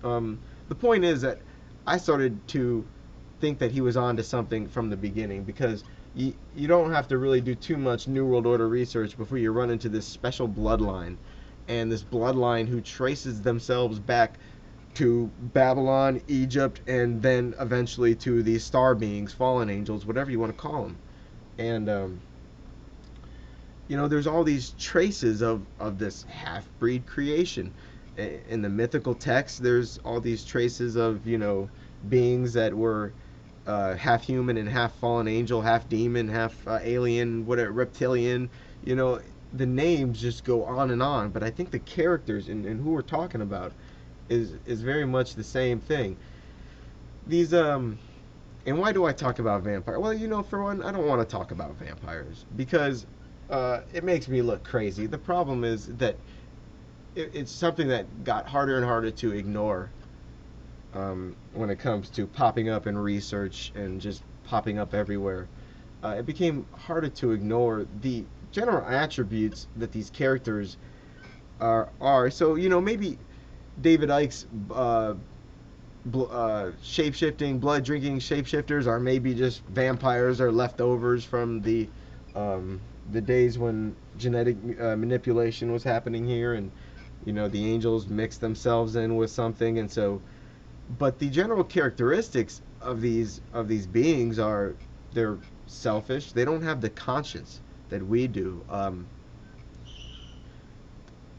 The point is that I started to think that he was on to something from the beginning, because you don't have to really do too much New World Order research before you run into this special bloodline, and this bloodline who traces themselves back to Babylon, Egypt, and then eventually to these star beings, fallen angels, whatever you want to call them. And there's all these traces of this half-breed creation. In the mythical text, there's all these traces of, beings that were half human and half fallen angel, half demon, half alien, whatever, reptilian. The names just go on and on, but I think the characters and who we're talking about is very much the same thing. These and why do I talk about vampire? Well, for one, I don't want to talk about vampires because it makes me look crazy. The problem is that it's something that got harder and harder to ignore when it comes to popping up in research and just popping up everywhere. It became harder to ignore the general attributes that these characters are. So, maybe David Icke's shape-shifting, blood-drinking shapeshifters are maybe just vampires or leftovers from the days when genetic manipulation was happening here, and the angels mixed themselves in with something, and so. But the general characteristics of these beings are they're selfish. They don't have the conscience that we do.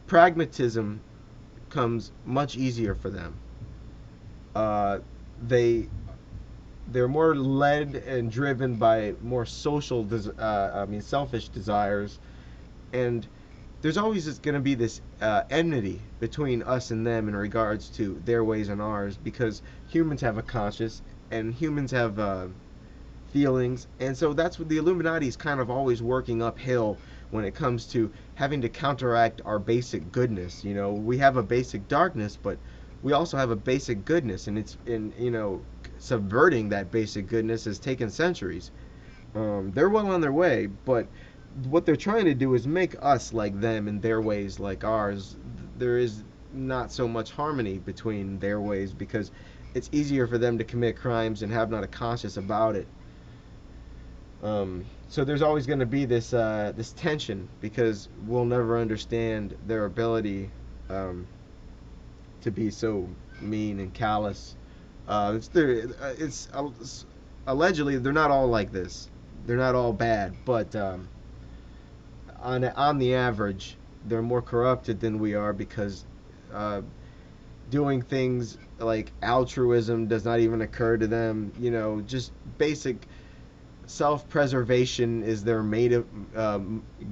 Pragmatism comes much easier for them. Uh, they they're more led and driven by more selfish desires, and there's always going to be this enmity between us and them in regards to their ways and ours, because humans have a conscience and humans have feelings, and so that's what the Illuminati is kind of always working uphill when it comes to having to counteract our basic goodness. We have a basic darkness, but we also have a basic goodness, and it's in subverting that basic goodness has taken centuries. They're well on their way, but what they're trying to do is make us like them and their ways like ours. There is not so much harmony between their ways because it's easier for them to commit crimes and have not a conscience about it. So there's always going to be this tension because we'll never understand their ability to be so mean and callous. It's allegedly they're not all like this. They're not all bad, but on the average, they're more corrupted than we are because doing things like altruism does not even occur to them. Just basic self-preservation is their main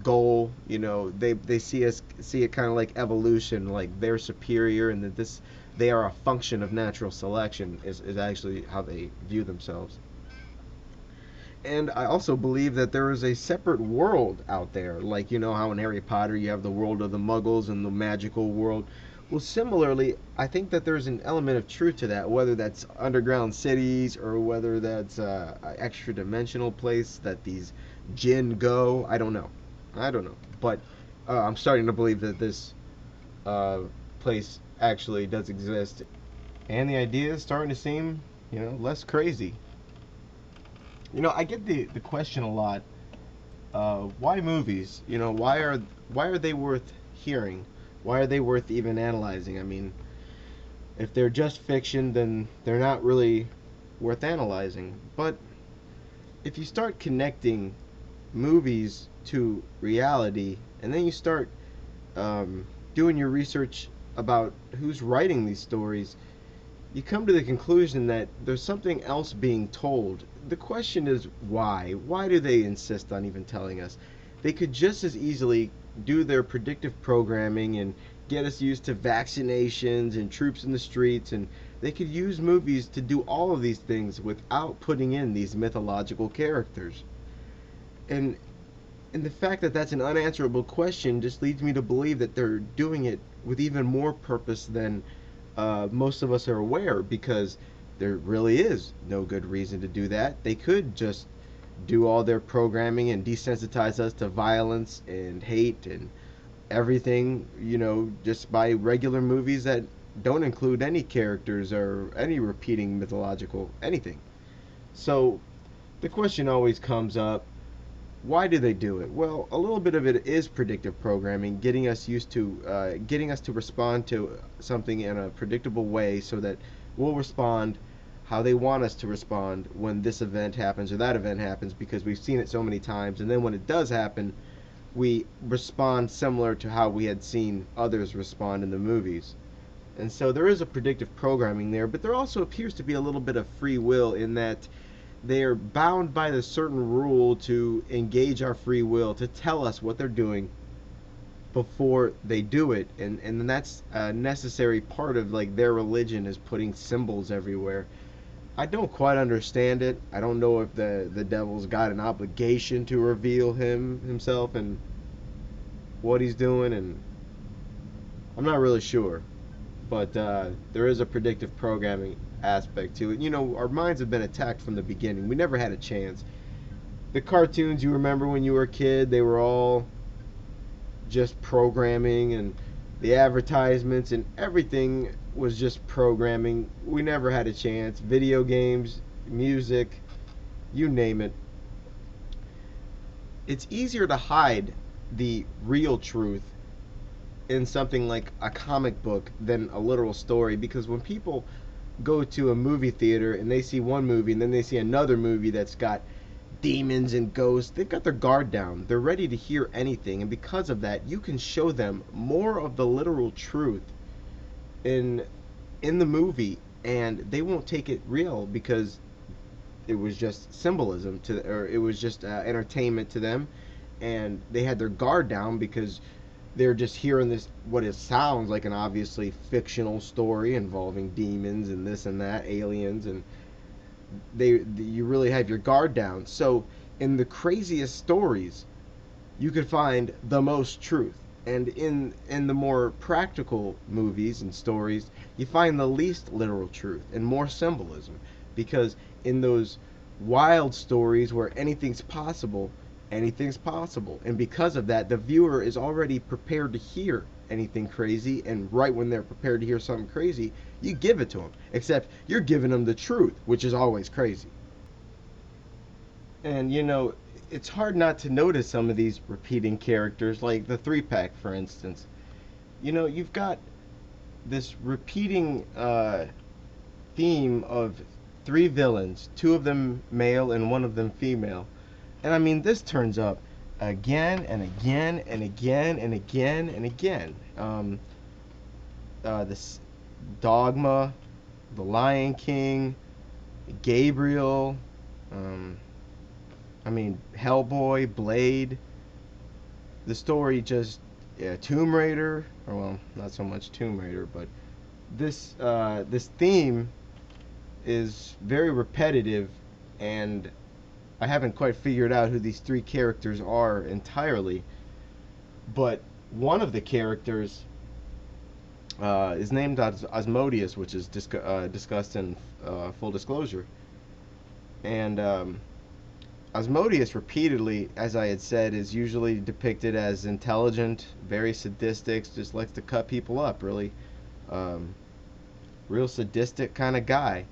goal. They see it kind of like evolution, like they're superior, and that they are a function of natural selection is actually how they view themselves. And I also believe that there is a separate world out there, like how in Harry Potter you have the world of the Muggles and the magical world. Well, similarly, I think that there's an element of truth to that, whether that's underground cities or whether that's an extra dimensional place that these jinn go. I don't know, but I'm starting to believe that this place actually does exist, and the idea is starting to seem, less crazy. I get the question a lot. Why movies? Why are they worth hearing? Why are they worth even analyzing? I mean, if they're just fiction, then they're not really worth analyzing. But if you start connecting movies to reality, and then you start doing your research about who's writing these stories, you come to the conclusion that there's something else being told. The question is why? Why do they insist on even telling us? They could just as easily do their predictive programming and get us used to vaccinations and troops in the streets, and they could use movies to do all of these things without putting in these mythological characters. And the fact that that's an unanswerable question just leads me to believe that they're doing it with even more purpose than most of us are aware, because there really is no good reason to do that. They could just do all their programming and desensitize us to violence and hate and everything, just by regular movies that don't include any characters or any repeating mythological anything. So the question always comes up, why do they do it? Well, a little bit of it is predictive programming, getting us to respond to something in a predictable way, so that we'll respond how they want us to respond when this event happens or that event happens, because we've seen it so many times. And then when it does happen, we respond similar to how we had seen others respond in the movies. And so there is a predictive programming there, but there also appears to be a little bit of free will, in that they are bound by the certain rule to engage our free will, to tell us what they're doing before they do it. And that's a necessary part of like their religion, is putting symbols everywhere. I don't quite understand it. I don't know if the devil's got an obligation to reveal himself and what he's doing, and I'm not really sure. But there is a predictive programming aspect to it. You know, our minds have been attacked from the beginning. We never had a chance. The cartoons you remember when you were a kid, they were all just programming, and the advertisements and everything was just programming. We never had a chance. Video games, music, you name it. It's easier to hide the real truth in something like a comic book than a literal story, because when people go to a movie theater and they see one movie and then they see another movie that's got demons and ghosts, they've got their guard down. They're ready to hear anything, and because of that, you can show them more of the literal truth in the movie, and they won't take it real, because it was just symbolism to, or it was just entertainment to them, and they had their guard down because they're just hearing this, what it sounds like an obviously fictional story involving demons and this and that, aliens, and you really have your guard down. So in the craziest stories, you could find the most truth, and in the more practical movies and stories, you find the least literal truth and more symbolism, because in those wild stories where anything's possible, and because of that, the viewer is already prepared to hear anything crazy, and right when they're prepared to hear something crazy, you give it to them, except you're giving them the truth, which is always crazy. And you know, it's hard not to notice some of these repeating characters, like the three pack, for instance. You know, you've got this repeating theme of three villains, two of them male and one of them female. And I mean, this turns up again and again and again and again and again. This Dogma, The Lion King, Gabriel, I mean, Hellboy, Blade. The story just, yeah, Tomb Raider, or well, not so much Tomb Raider, but this theme is very repetitive, and I haven't quite figured out who these three characters are entirely. But one of the characters is named Asmodeus, which is discussed in Full Disclosure. And Asmodeus repeatedly, as I had said, is usually depicted as intelligent, very sadistic, just likes to cut people up, really. Real sadistic kind of guy.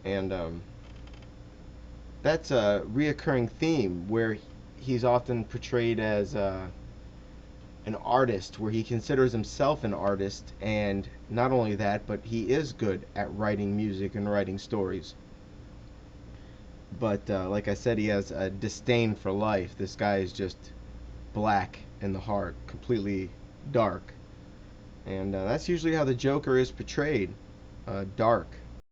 And that's a reoccurring theme, where he's often portrayed as an artist, where he considers himself an artist, and not only that, but he is good at writing music and writing stories. But like I said, he has a disdain for life. This guy is just black in the heart, completely dark. And that's usually how the Joker is portrayed, dark.